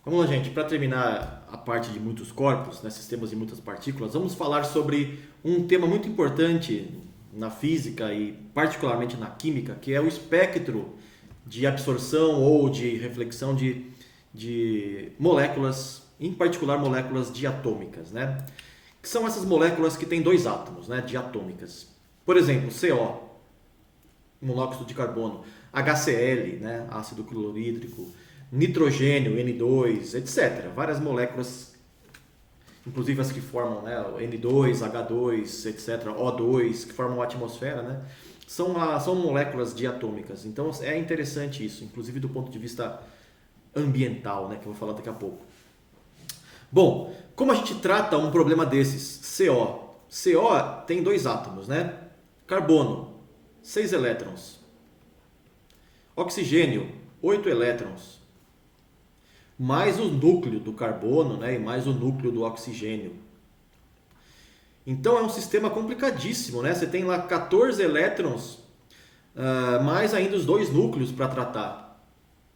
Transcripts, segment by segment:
Vamos lá, gente. Para terminar a parte de muitos corpos, né, sistemas de muitas partículas, vamos falar sobre um tema muito importante na física e particularmente na química, que é o espectro de absorção ou de reflexão de moléculas, em particular moléculas diatômicas, né? Que são essas moléculas que têm dois átomos, né, diatômicas. Por exemplo, CO, monóxido de carbono, HCl, né, ácido clorídrico, nitrogênio, N2, etc. Várias moléculas, inclusive as que formam, né, N2, H2, etc., O2, que formam a atmosfera, né, são moléculas diatômicas. Então é interessante isso, inclusive do ponto de vista ambiental, né, que eu vou falar daqui a pouco. Bom, como a gente trata um problema desses? CO. CO tem dois átomos, né? Carbono, 6 elétrons. Oxigênio, 8 elétrons. Mais o núcleo do carbono, né? E mais o núcleo do oxigênio. Então é um sistema complicadíssimo, né? Você tem lá 14 elétrons, mais ainda os dois núcleos para tratar,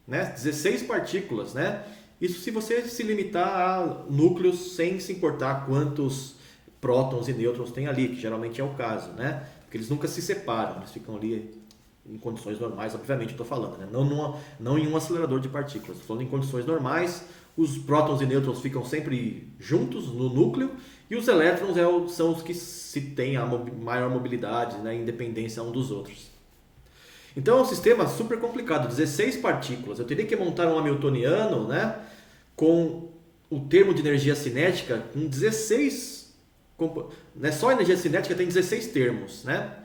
né? 16 partículas, né? Isso se você se limitar a núcleos sem se importar quantos prótons e nêutrons tem ali, que geralmente é o caso, né? Porque eles nunca se separam, eles ficam ali em condições normais, obviamente eu estou falando, né? Não em um acelerador de partículas, estou falando em condições normais, os prótons e nêutrons ficam sempre juntos no núcleo e os elétrons são os que se têm a maior mobilidade, né? Independência um dos outros. Então é um sistema super complicado, 16 partículas. Eu teria que montar um hamiltoniano, né, com o termo de energia cinética com 16, né, só a energia cinética tem 16 termos, né?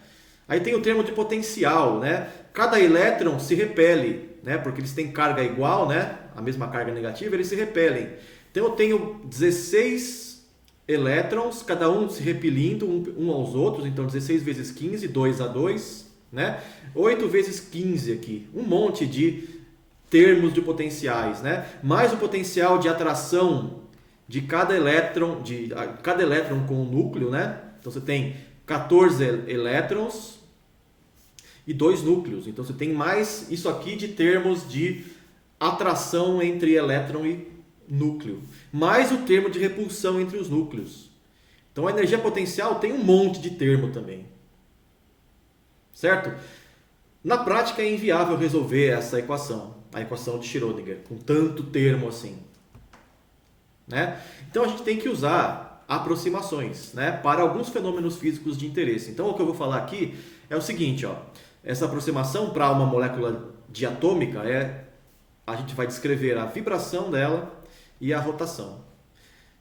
Aí tem o termo de potencial, né? Cada elétron se repele, né, porque eles têm carga igual, né, a mesma carga negativa, eles se repelem. Então eu tenho 16 elétrons, cada um se repelindo um aos outros, então 16 vezes 15, 2 a 2, né? 8 vezes 15 aqui, um monte de termos de potenciais, né? Mais o potencial de atração de cada elétron com o núcleo, né? Então você tem 14 elétrons e 2 núcleos. Então você tem mais isso aqui de termos de atração entre elétron e núcleo, mais o termo de repulsão entre os núcleos. Então a energia potencial tem um monte de termo também. Certo? Na prática é inviável resolver essa equação, a equação de Schrödinger, com tanto termo assim, né? Então a gente tem que usar aproximações, né, para alguns fenômenos físicos de interesse. Então o que eu vou falar aqui é o seguinte, ó, essa aproximação para uma molécula diatômica a gente vai descrever a vibração dela e a rotação.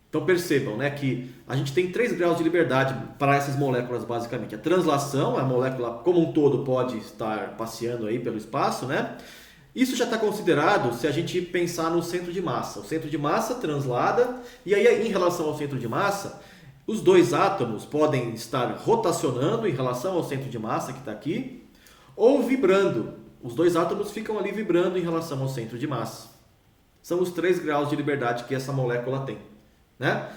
Então percebam, né, que a gente tem 3 graus de liberdade para essas moléculas basicamente. A translação, a molécula como um todo pode estar passeando aí pelo espaço, né? Isso já está considerado se a gente pensar no centro de massa. O centro de massa translada e aí em relação ao centro de massa, os dois átomos podem estar rotacionando em relação ao centro de massa que está aqui ou vibrando. Os dois átomos ficam ali vibrando em relação ao centro de massa. São os 3 graus de liberdade que essa molécula tem. Né?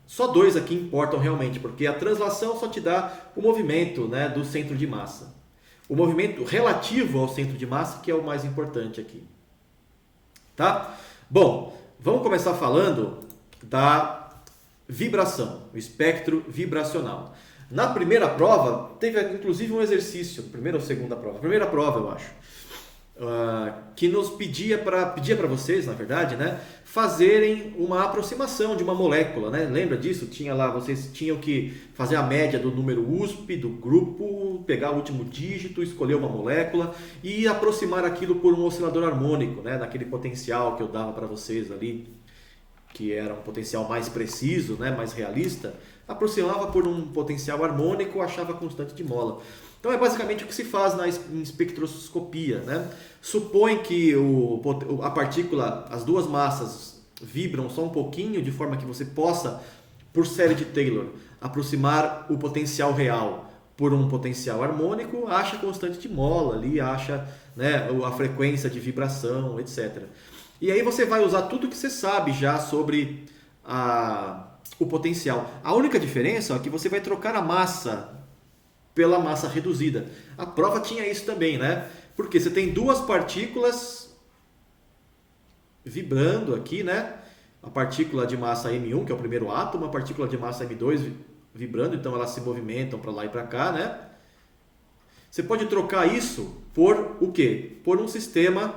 Só 2 aqui importam realmente, porque a translação só te dá o movimento, né, do centro de massa. O movimento relativo ao centro de massa que é o mais importante aqui. Tá? Bom, vamos começar falando da vibração, o espectro vibracional. Na primeira prova, teve inclusive um exercício, primeira ou segunda prova? Primeira prova, eu acho. Que nos pedia para vocês, na verdade, né, fazerem uma aproximação de uma molécula, né? Lembra disso? Tinha lá, vocês tinham que fazer a média do número USP do grupo, pegar o último dígito, escolher uma molécula e aproximar aquilo por um oscilador harmônico, né, daquele potencial que eu dava para vocês ali, que era um potencial mais preciso, né, mais realista, aproximava por um potencial harmônico, achava a constante de Mola. Então é basicamente o que se faz em espectroscopia, né? Supõe que a partícula, as duas massas vibram só um pouquinho, de forma que você possa, por série de Taylor, aproximar o potencial real por um potencial harmônico, acha a constante de Mola ali, acha, né, a frequência de vibração, etc. E aí você vai usar tudo que você sabe já sobre o potencial. A única diferença é que você vai trocar a massa pela massa reduzida. A prova tinha isso também, né? Porque você tem duas partículas vibrando aqui, né? A partícula de massa M1, que é o primeiro átomo, a partícula de massa M2 vibrando, então elas se movimentam para lá e para cá, né? Você pode trocar isso por o quê? Por um sistema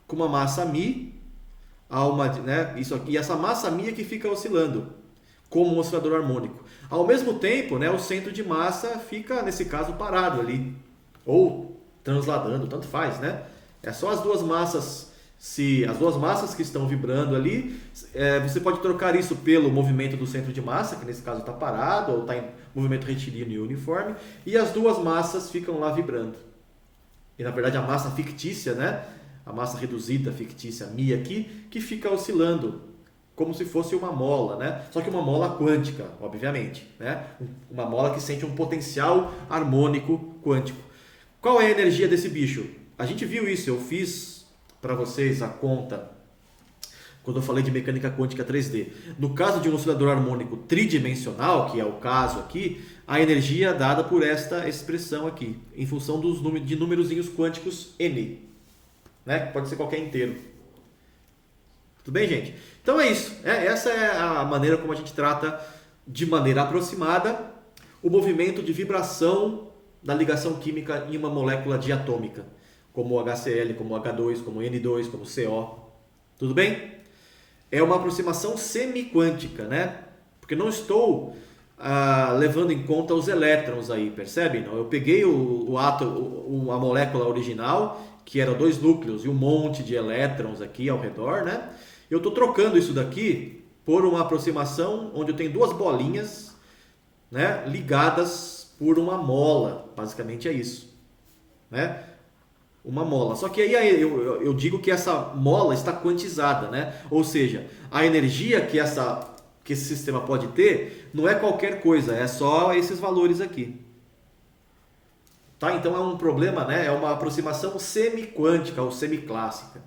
com uma massa μ, né? Isso aqui, e essa massa μ é que fica oscilando, como um oscilador harmônico. Ao mesmo tempo, né, o centro de massa fica, nesse caso, parado ali, ou transladando, tanto faz, né? É só as duas massas, as duas massas que estão vibrando ali, você pode trocar isso pelo movimento do centro de massa, que nesse caso está parado, ou está em movimento retilíneo e uniforme, e as duas massas ficam lá vibrando. E na verdade a massa fictícia, né? A massa reduzida fictícia μ aqui, que fica oscilando, como se fosse uma mola, né? Só que uma mola quântica, obviamente, né? Uma mola que sente um potencial harmônico quântico. Qual é a energia desse bicho? A gente viu isso, eu fiz para vocês a conta quando eu falei de mecânica quântica 3D. No caso de um oscilador harmônico tridimensional, que é o caso aqui, a energia é dada por esta expressão aqui, em função de númerozinhos quânticos n, né? Pode ser qualquer inteiro. Tudo bem, gente? Então é isso. Essa é a maneira como a gente trata, de maneira aproximada, o movimento de vibração da ligação química em uma molécula diatômica, como o HCl, como o H2, como o N2, como o CO. Tudo bem? É uma aproximação semiquântica, né? Porque não estou levando em conta os elétrons aí, percebe? Não? Eu peguei o átomo, a molécula original, que era 2 núcleos e um monte de elétrons aqui ao redor, né? Eu estou trocando isso daqui por uma aproximação onde eu tenho 2 bolinhas, né, ligadas por uma mola. Basicamente é isso, né? Uma mola. Só que aí eu digo que essa mola está quantizada, né? Ou seja, a energia que esse sistema pode ter não é qualquer coisa, é só esses valores aqui. Tá? Então é um problema, né? É uma aproximação semiquântica ou semiclássica,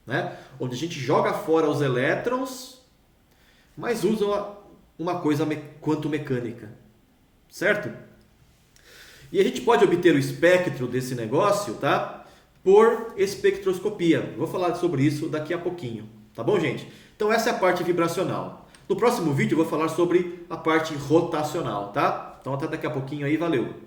né? Onde a gente joga fora os elétrons, mas usa uma coisa quanto-mecânica, certo? E a gente pode obter o espectro desse negócio, tá? Por espectroscopia. Vou falar sobre isso daqui a pouquinho, tá bom, gente? Então essa é a parte vibracional. No próximo vídeo eu vou falar sobre a parte rotacional, tá? Então até daqui a pouquinho aí, valeu!